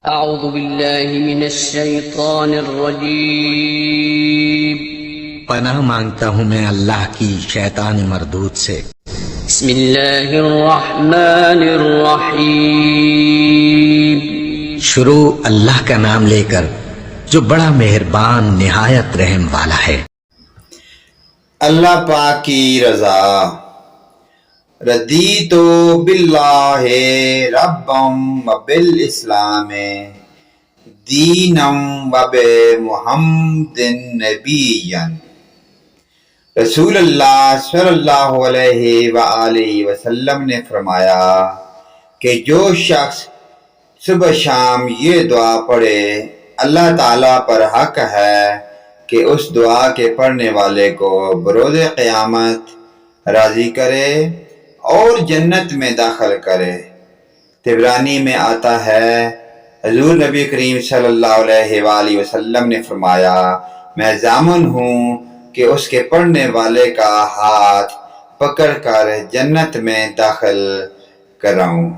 أعوذ بالله من الشيطان الرجيم. پناہ مانگتا ہوں میں اللہ کی شیطان مردود سے۔ بسم الله الرحمن الرحيم. شروع اللہ کا نام لے کر جو بڑا مہربان نہایت رحم والا ہے۔ اللہ پاک کی رضا۔ ردیت باللہ ربم وبالاسلام دینم وبمحمد نبیا۔ رسول اللہ صلی اللہ علیہ وآلہ وسلم نے فرمایا کہ جو شخص صبح شام یہ دعا پڑھے اللہ تعالیٰ پر حق ہے کہ اس دعا کے پڑھنے والے کو بروز قیامت راضی کرے اور جنت میں داخل کرے۔ طبرانی میں آتا ہے حضور نبی کریم صلی اللہ علیہ وآلہ وسلم نے فرمایا میں ضامن ہوں کہ اس کے پڑھنے والے کا ہاتھ پکڑ کر جنت میں داخل کراؤں۔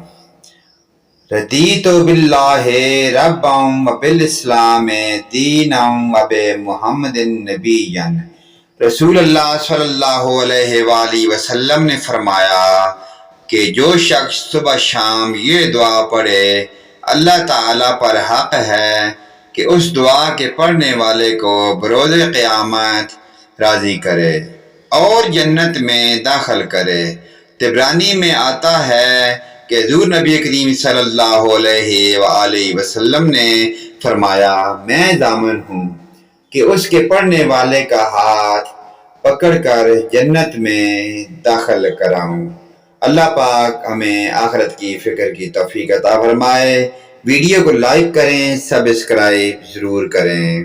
ردیت باللہ ربم وبالاسلام دینم وبمحمد نبیا۔ رسول اللہ صلی اللہ علیہ وآلہ وسلم نے فرمایا کہ جو شخص صبح شام یہ دعا پڑھے اللہ تعالیٰ پر حق ہے کہ اس دعا کے پڑھنے والے کو بروز قیامت راضی کرے اور جنت میں داخل کرے۔ طبرانی میں آتا ہے کہ حضور نبی کریم صلی اللہ علیہ وآلہ وسلم نے فرمایا میں ضامن ہوں کہ اس کے پڑھنے والے کا ہاتھ پکڑ کر جنت میں داخل کراؤں۔ اللہ پاک ہمیں آخرت کی فکر کی توفیق عطا فرمائے۔ ویڈیو کو لائک کریں، سبسکرائب ضرور کریں۔